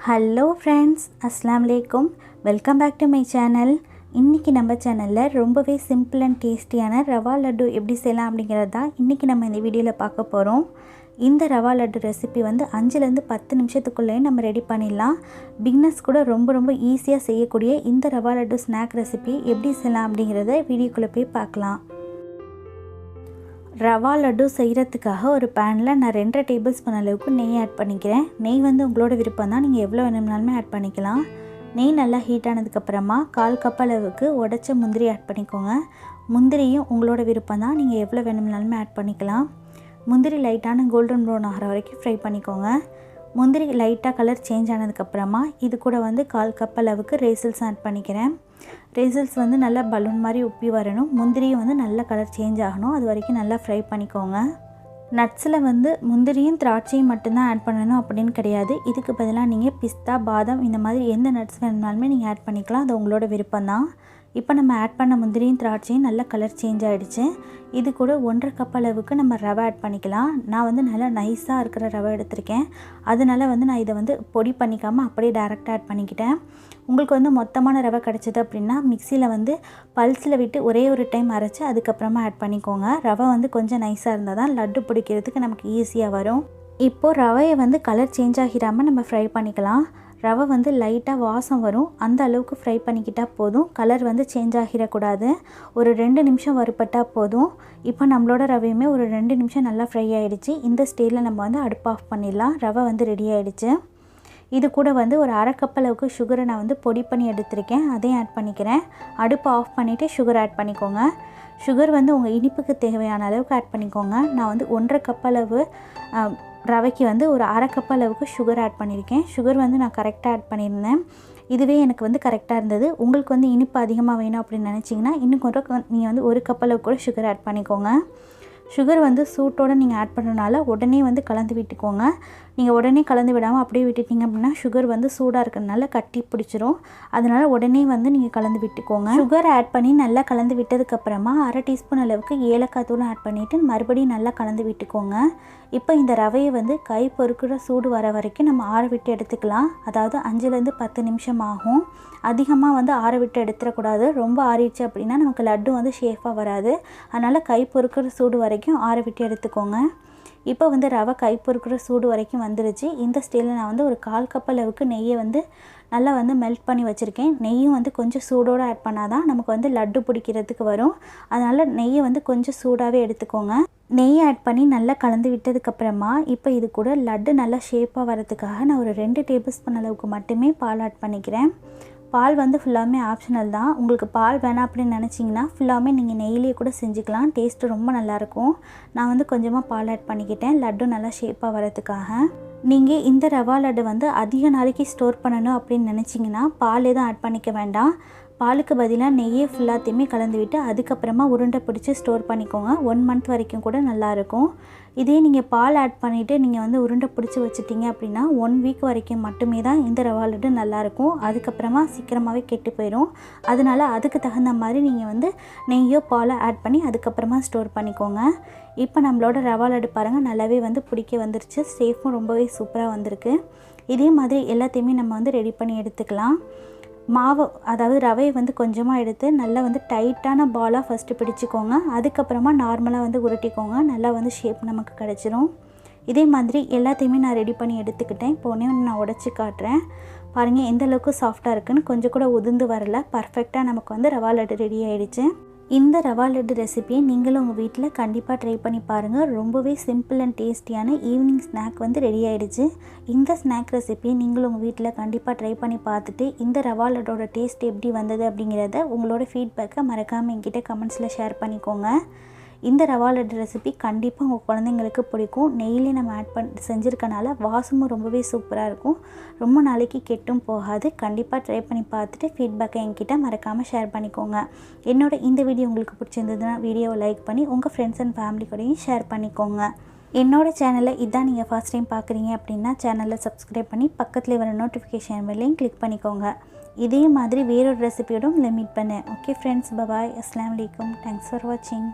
Hello friends, Assalamu alaikum. Welcome back to my channel. இன்னைக்கு நம்ம சேனல்ல ரொம்பவே சிம்பிள் அண்ட் டேஸ்டியான ரவா லட்டு எப்படி செய்யலாம் அப்படிங்கறத தான் இன்னைக்கு நம்ம இந்த வீடியோல பார்க்க போறோம். இந்த ரவா லட்டு ரெசிபி வந்து 5 ல இருந்து 10 நிமிஷத்துக்குள்ளே நம்ம ரெடி பண்ணிடலாம். பிகினர்ஸ் கூட ரொம்ப ஈஸியா செய்யக்கூடிய இந்த ரவா லட்டு ஸ்நாக் ரெசிபி எப்படி செய்யலாம் அப்படிங்கறத வீடியோக்குள்ள போய் பார்க்கலாம். ரவா லட்டு செய்கிறதுக்காக ஒரு பேனில் நான் 2 டேபிள் ஸ்பூன் அளவுக்கு நெய் ஆட் பண்ணிக்கிறேன். நெய் வந்து உங்களோட விருப்பம் தான், நீங்கள் எவ்வளோ வேணும்னாலுமே ஆட் பண்ணிக்கலாம். நெய் நல்லா ஹீட் ஆனதுக்கப்புறமா 1/4 கப் அளவுக்கு உடைச்ச முந்திரி ஆட் பண்ணிக்கோங்க. முந்திரியும் உங்களோட விருப்பம் தான், நீங்கள் எவ்வளோ வேணும்னாலுமே ஆட் பண்ணிக்கலாம். முந்திரி லைட்டான கோல்டன் ப்ரௌன் ஆகிற வரைக்கும் ஃப்ரை பண்ணிக்கோங்க. முந்திரி லைட்டாக கலர் சேஞ்ச் ஆனதுக்கப்புறமா இது கூட வந்து 1/4 கப் அளவுக்கு ரேசில்ஸ் ஆட் பண்ணிக்கிறேன். ரேசில்ஸ் வந்து நல்லா பலூன் மாதிரி உப்பி வரணும். முந்திரியும் வந்து நல்ல கலர் சேஞ்ச் ஆகணும், அது வரைக்கும் நல்லா ஃப்ரை பண்ணிக்கோங்க. நட்ஸில் வந்து முந்திரியும் திராட்சையும் மட்டும்தான் ஆட் பண்ணணும் அப்படின்னு கிடையாது. இதுக்கு பதிலாக நீங்கள் பிஸ்தா, பாதாம் இந்த மாதிரி எந்த நட்ஸ் வேணுனாலுமே நீங்கள் ஆட் பண்ணிக்கலாம், அது உங்களோட விருப்பம்தான். இப்போ நம்ம ஆட் பண்ண முந்திரியும் திராட்சையும் நல்ல கலர் சேஞ்ச் ஆகிடுச்சு. இது கூட 1/2 கப் அளவுக்கு நம்ம ரவை ஆட் பண்ணிக்கலாம். நான் வந்து நல்லா நைஸாக இருக்கிற ரவை எடுத்திருக்கேன், அதனால வந்து நான் இதை வந்து பொடி பண்ணிக்காமல் அப்படியே டைரெக்டாக ஆட் பண்ணிக்கிட்டேன். உங்களுக்கு வந்து மொத்தமான ரவை கிடச்சிது அப்படின்னா மிக்சியில் வந்து பல்ஸில் விட்டு ஒரே ஒரு டைம் அரைச்சி அதுக்கப்புறமா ஆட் பண்ணிக்கோங்க. ரவை வந்து கொஞ்சம் நைஸாக இருந்தால் தான் லட்டு பிடிக்கிறதுக்கு நமக்கு ஈஸியாக வரும். இப்போது ரவையை வந்து கலர் சேஞ்ச் ஆகிடாமல் நம்ம ஃப்ரை பண்ணிக்கலாம். ரவை வந்து லைட்டாக வாசம் வரும், அந்த அளவுக்கு ஃப்ரை பண்ணிக்கிட்டால் போதும். கலர் வந்து சேஞ்ச் ஆகிடக்கூடாது. ஒரு 2 நிமிஷம் வறுப்பட்டால் போதும். இப்போ நம்மளோட ரவையுமே ஒரு 2 நிமிஷம் நல்லா ஃப்ரை ஆகிடுச்சு. இந்த ஸ்டேஜில் நம்ம வந்து அடுப்பு ஆஃப் பண்ணிடலாம். ரவை வந்து ரெடி ஆகிடுச்சு. இது கூட வந்து ஒரு 1/2 கப் அளவுக்கு சுகரை நான் வந்து பொடி பண்ணி எடுத்திருக்கேன், அதையும் ஆட் பண்ணிக்கிறேன். அடுப்பை ஆஃப் பண்ணிவிட்டு சுகர் ஆட் பண்ணிக்கோங்க. சுகர் வந்து உங்கள் இனிப்புக்கு தேவையான அளவுக்கு ஆட் பண்ணிக்கோங்க. நான் வந்து 1/2 கப் அளவு ரவைக்கு வந்து ஒரு 1/2 கப் அளவுக்கு சுகர் ஆட் பண்ணியிருக்கேன். சுகர் வந்து நான் கரெக்டாக ஆட் பண்ணியிருந்தேன். இதுவே எனக்கு வந்து கரெக்டாக இருந்தது. உங்களுக்கு வந்து இனிப்பு அதிகமாக வேணும் அப்படின்னு நினச்சிங்கன்னா இன்னும் கொஞ்சம் நீங்கள் வந்து 1 கப் அளவுக்கு கூட சுகர் ஆட் பண்ணிக்கோங்க. சுகர் வந்து சூட்டோடு நீங்கள் ஆட் பண்ணுறதுனால உடனே வந்து கலந்து விட்டுக்கோங்க. நீங்கள் உடனே கலந்து விடாமல் அப்படியே விட்டுட்டிங்க அப்படின்னா சுகர் வந்து சூடாக இருக்கிறதுனால கட்டி பிடிச்சிரும். அதனால் உடனே வந்து நீங்கள் கலந்து விட்டுக்கோங்க. சுகர் ஆட் பண்ணி நல்லா கலந்து விட்டதுக்கப்புறமா 1/2 டீஸ்பூன் அளவுக்கு ஏலக்காய் தூள் ஆட் பண்ணிவிட்டு மறுபடியும் நல்லா கலந்து விட்டுக்கோங்க. இப்போ இந்த ரவையை வந்து கை பொறுக்கிற சூடு வர வரைக்கும் நம்ம ஆற விட்டு எடுத்துக்கலாம். அதாவது 5லேருந்து 10 நிமிஷம் ஆகும். அதிகமாக வந்து ஆற விட்டு எடுத்துடக்கூடாது. ரொம்ப ஆறிடுச்சு அப்படின்னா நமக்கு லட்டு வந்து ஷேஃபாக வராது. அதனால் கை பொறுக்கிற சூடு வரைக்கும் ஆற விட்டு எடுத்துக்கோங்க. இப்போ வந்து ரவை கை பொறுக்கிற சூடு வரைக்கும் வந்துருச்சு. இந்த ஸ்டேஜில் நான் வந்து ஒரு 1/4 கப் அளவுக்கு நெய்யை வந்து நல்லா வந்து மெல்ட் பண்ணி வச்சுருக்கேன். நெய்யும் வந்து கொஞ்சம் சூடோடு ஆட் பண்ணால் தான் நமக்கு வந்து லட்டு பிடிக்கிறதுக்கு வரும். அதனால் நெய்யை வந்து கொஞ்சம் சூடாகவே எடுத்துக்கோங்க. நெய் ஆட் பண்ணி நல்லா கலந்து விட்டதுக்கப்புறமா இப்போ இது கூட லட்டு நல்லா ஷேப்பாக வரதுக்காக நான் ஒரு 2 டேபிள் ஸ்பூன் அளவுக்கு மட்டுமே பால் ஆட் பண்ணிக்கிறேன். பால் வந்து ஃபுல்லாமே ஆப்ஷனல் தான். உங்களுக்கு பால் வேணாம் அப்படின்னு நினச்சிங்கன்னா ஃபுல்லாமே நீங்கள் நெய்லேயே கூட செஞ்சுக்கலாம். டேஸ்ட்டு ரொம்ப நல்லாயிருக்கும். நான் வந்து கொஞ்சமாக பால் ஆட் பண்ணிக்கிட்டேன், லட்டு நல்லா ஷேப்பாக வரதுக்காக. நீங்கள் இந்த ரவா லட்டு வந்து அதிக நாளைக்கு ஸ்டோர் பண்ணணும் அப்படின்னு நினச்சிங்கன்னா பால் எதுவும் ஆட் பண்ணிக்க வேண்டாம். பாலுக்கு பதிலாக நெய்யே ஃபுல்லாத்தையுமே கலந்து விட்டு அதுக்கப்புறமா உருண்டை பிடிச்சி ஸ்டோர் பண்ணிக்கோங்க. 1 மந்த் வரைக்கும் கூட நல்லாயிருக்கும். இதே நீங்கள் பால் ஆட் பண்ணிவிட்டு நீங்கள் வந்து உருண்டை பிடிச்சி வச்சுட்டிங்க அப்படின்னா 1 வீக் வரைக்கும் மட்டுமே தான் இந்த ரவா லட்டு நல்லாயிருக்கும். அதுக்கப்புறமா சீக்கிரமாகவே கெட்டு போயிடும். அதனால் அதுக்கு தகுந்த மாதிரி நீங்கள் வந்து நெய்யோ பாலை ஆட் பண்ணி அதுக்கப்புறமா ஸ்டோர் பண்ணிக்கோங்க. இப்போ நம்மளோட ரவா லட்டு பாருங்கள் நல்லாவே வந்து பிடிக்க வந்துருச்சு. சேஃபும் ரொம்பவே சூப்பராக வந்திருக்கு. இதே மாதிரி எல்லாத்தையுமே நம்ம வந்து ரெடி பண்ணி எடுத்துக்கலாம். மாவு அதாவது ரவையை வந்து கொஞ்சமாக எடுத்து நல்லா வந்து டைட்டான பாலாக ஃபஸ்ட்டு பிடிச்சிக்கோங்க. அதுக்கப்புறமா நார்மலாக வந்து உருட்டிக்கோங்க. நல்லா வந்து ஷேப் நமக்கு கிடச்சிரும். இதே மாதிரி எல்லாத்தையுமே நான் ரெடி பண்ணி எடுத்துக்கிட்டேன். இப்போ ஒன்று நான் உடச்சி காட்டுறேன். பாருங்கள் எந்த அளவுக்கு சாஃப்டாக இருக்குன்னு. கொஞ்சம் கூட உதிர்ந்து வரல. பர்ஃபெக்டாக நமக்கு வந்து ரவா லட்டு ரெடி ஆகிடுச்சு. இந்த ரவா லட்டு ரெசிபியை நீங்களும் உங்கள் வீட்டில் கண்டிப்பாக ட்ரை பண்ணி பாருங்கள். ரொம்பவே சிம்பிள் அண்ட் டேஸ்டியான ஈவினிங் ஸ்நாக் வந்து ரெடி ஆகிடுச்சு. இந்த ஸ்நாக் ரெசிபியை நீங்களும் உங்கள் வீட்டில் கண்டிப்பாக ட்ரை பண்ணி பார்த்துட்டு இந்த ரவா லட்டோட டேஸ்ட் எப்படி வந்தது அப்படிங்கிறத உங்களோட ஃபீட்பேக்கை மறக்காமல் என்கிட்ட கமெண்ட்ஸில் ஷேர் பண்ணிக்கோங்க. இந்த ரவா லட்டு ரெசிபி கண்டிப்பாக உங்கள் குழந்தைங்களுக்கு பிடிக்கும். நெய்லேயே நம்ம ஆட் செஞ்சுருக்கனால வாசமும் ரொம்பவே சூப்பராக இருக்கும். ரொம்ப நாளைக்கு கெட்டும் போகாது. கண்டிப்பாக ட்ரை பண்ணி பார்த்துட்டு ஃபீட்பேக்கை என்கிட்ட மறக்காமல் ஷேர் பண்ணிக்கோங்க. என்னோட இந்த வீடியோ உங்களுக்கு பிடிச்சிருந்ததுன்னா வீடியோவை லைக் பண்ணி உங்கள் ஃப்ரெண்ட்ஸ் அண்ட் ஃபேமிலி கூடயும் ஷேர் பண்ணிக்கோங்க. என்னோட சேனலை இதான் நீங்கள் ஃபர்ஸ்ட் டைம் பார்க்குறீங்க அப்படின்னா சேனலை சப்ஸ்கிரைப் பண்ணி பக்கத்தில் வர நோட்டிஃபிகேஷன் பெல்லையும் கிளிக் பண்ணிக்கோங்க. இதே மாதிரி வேறொரு ரெசிபியோட உங்களை மீட் பண்ணேன். ஓகே ஃப்ரெண்ட்ஸ், பாய். அஸ்ஸலாமு அலைக்கும். தேங்க்ஸ் ஃபார் வாட்சிங்.